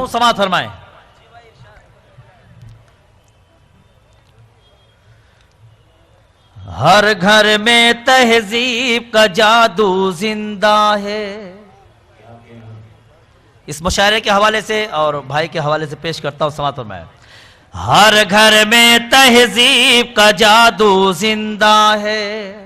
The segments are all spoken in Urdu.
ہوں، سماعت فرمائیں۔ ہر گھر میں تہذیب کا جادو زندہ ہے۔ اس مشاعرے کے حوالے سے اور بھائی کے حوالے سے پیش کرتا ہوں، سماعت فرمائیں۔ ہر گھر میں تہذیب کا جادو زندہ ہے،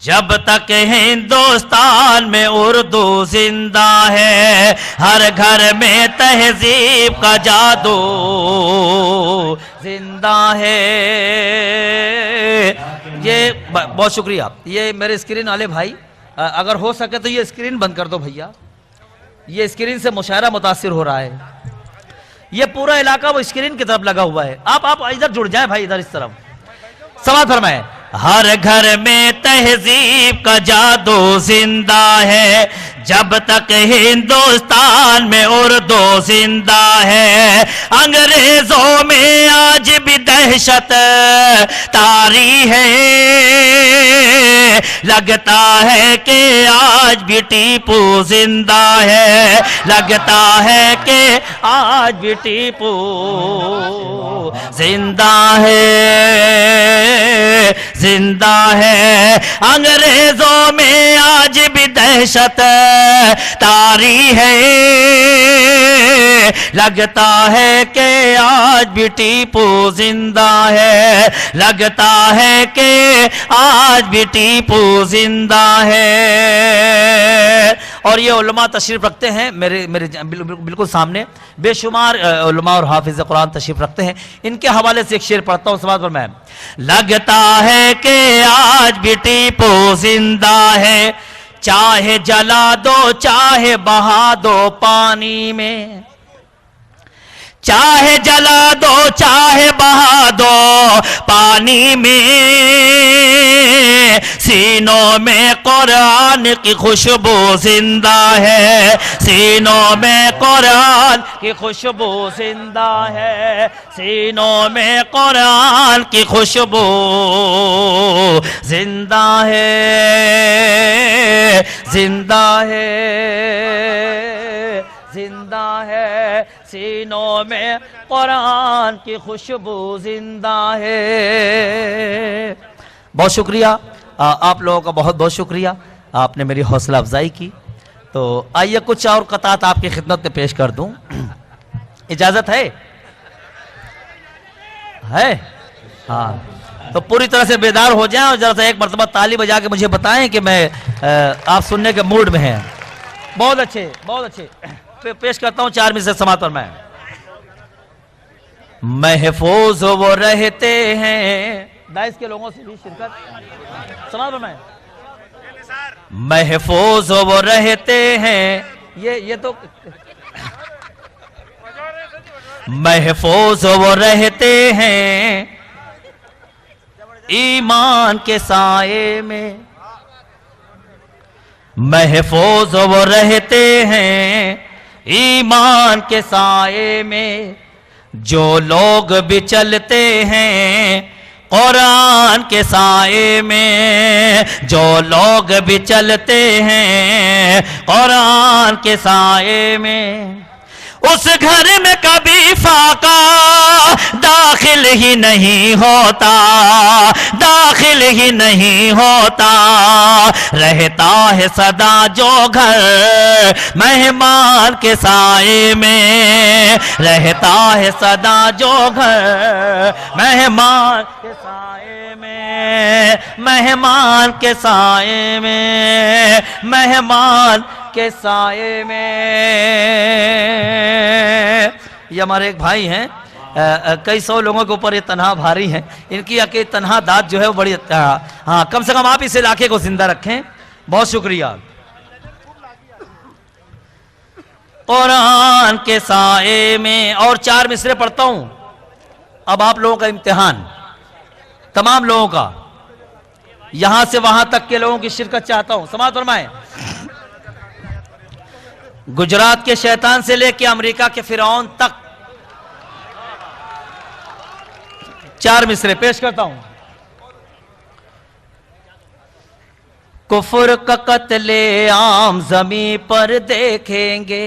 جب تک ہندوستان میں اردو زندہ ہے۔ ہر گھر میں تہذیب کا جادو زندہ ہے۔ یہ بہت شکریہ۔ یہ میرے اسکرین والے بھائی اگر ہو سکے تو یہ اسکرین بند کر دو بھیا، یہ اسکرین سے مشاعرہ متاثر ہو رہا ہے۔ یہ پورا علاقہ وہ اسکرین کی طرف لگا ہوا ہے، آپ ادھر جڑ جائیں بھائی، ادھر اس طرف سماعت فرمائیں۔ ہر گھر میں تہذیب کا جادو زندہ ہے، جب تک ہندوستان میں اردو زندہ ہے۔ انگریزوں میں آج بھی دہشت طاری ہے، لگتا ہے کہ آج بھی ٹیپو زندہ ہے، لگتا ہے کہ آج بھی ٹیپو زندہ ہے، زندہ ہے۔ انگریزوں میں آج بھی دہشت طاری ہے، لگتا ہے کہ آج بھی ٹیپو زندہ ہے، لگتا ہے کہ آج بھی ٹیپو زندہ ہے۔ اور یہ علماء تشریف رکھتے ہیں میرے بالکل سامنے، بے شمار علماء اور حافظ قرآن تشریف رکھتے ہیں، ان کے حوالے سے ایک شعر پڑھتا ہوں، سماعت فرمائیں۔ لگتا ہے کہ آج بھی ٹیپو زندہ ہے، چاہے جلا دو چاہے بہا دو پانی میں، چاہے جلا دو چاہے بہا دو پانی میں، سینوں میں قرآن کی خوشبو زندہ ہے، سینوں میں قرآن کی خوشبو زندہ ہے، سینوں میں قرآن کی خوشبو زندہ ہے، زندہ ہے، زندہ ہے، سینوں میں قرآن کی خوشبو زندہ ہے۔ بہت شکریہ آپ لوگوں کا، بہت بہت شکریہ، آپ نے میری حوصلہ افزائی کی۔ تو آئیے کچھ اور قطعات آپ کی خدمت میں پیش کر دوں، اجازت ہے؟ ہاں، تو پوری طرح سے بیدار ہو جائیں اور ذرا سا ایک مرتبہ تالی بجا کے مجھے بتائیں کہ میں آپ سننے کے موڈ میں ہیں۔ بہت اچھے، بہت اچھے، پیش کرتا ہوں 4 میں سے، سماعت فرمائیں۔ محفوظ وہ رہتے ہیں، داعش کے لوگوں سے بھی شرکت، سماعت فرمائیں۔ محفوظ وہ رہتے ہیں، یہ تو محفوظ وہ رہتے ہیں ایمان کے سائے میں، محفوظ وہ رہتے ہیں ایمان کے سائے میں، جو لوگ بھی چلتے ہیں قرآن کے سائے میں، جو لوگ بھی چلتے ہیں قرآن کے سائے میں، اس گھر میں کبھی فاقہ داخل ہی نہیں ہوتا، داخل ہی نہیں ہوتا، رہتا ہے صدا جو گھر مہمان کے سائے میں، رہتا ہے صدا جو گھر مہمان کے سائے میں، مہمان کے سائے میں، مہمان کے سائے میں۔ یہ ہمارے ایک بھائی ہیں، کئی سو لوگوں کے اوپر یہ تنہا بھاری ہیں، ان کی تنہا داد جو ہے وہ بڑی، ہاں کم سے کم آپ اس علاقے کو زندہ رکھیں۔ بہت شکریہ۔ قرآن کے سائے میں، اور 4 مصرے پڑھتا ہوں۔ اب آپ لوگوں کا امتحان، تمام لوگوں کا، یہاں سے وہاں تک کے لوگوں کی شرکت چاہتا ہوں، سماعت فرمائیں۔ گجرات کے شیطان سے لے کے امریکہ کے فرعون تک 4 مصرے پیش کرتا ہوں۔ کفر کا قتل عام زمین پر دیکھیں گے،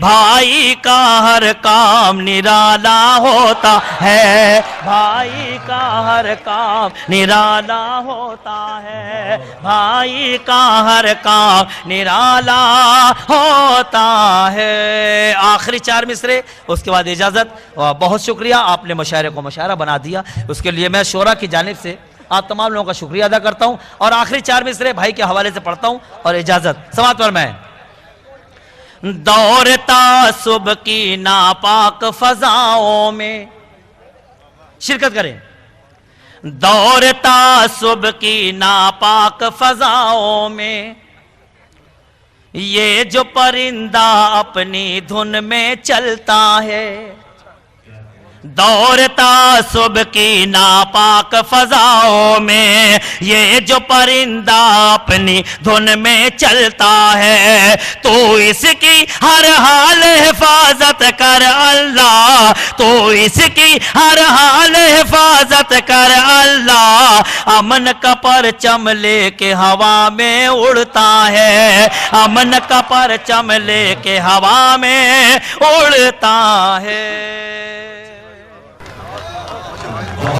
بھائی کا ہر کام نرالا ہوتا ہے، بھائی کا ہر کام نرالا ہوتا ہے، بھائی کا ہر کام نرالا ہوتا ہے۔ آخری 4 مصرے، اس کے بعد اجازت۔ بہت شکریہ، آپ نے مشاعرے کو مشاعرہ بنا دیا، اس کے لیے میں شورا کی جانب سے آپ تمام لوگوں کا شکریہ ادا کرتا ہوں، اور آخری 4 مصرے بھائی کے حوالے سے پڑھتا ہوں اور اجازت۔ سماعت فرمائیں۔ دور تعصب کی ناپاک فضاؤں میں شرکت کریں۔ دور تعصب کی ناپاک فضاؤں میں یہ جو پرندہ اپنی دھن میں چلتا ہے، دور تعصب کی ناپاک فضاؤں میں یہ جو پرندہ اپنی دھن میں چلتا ہے، تو اس کی ہر حال حفاظت کر اللہ، تو اس کی ہر حال حفاظت کر اللہ۔ امن کا پرچم لے کے ہوا میں اڑتا ہے، امن کا پرچم لے کے ہوا میں اڑتا ہے۔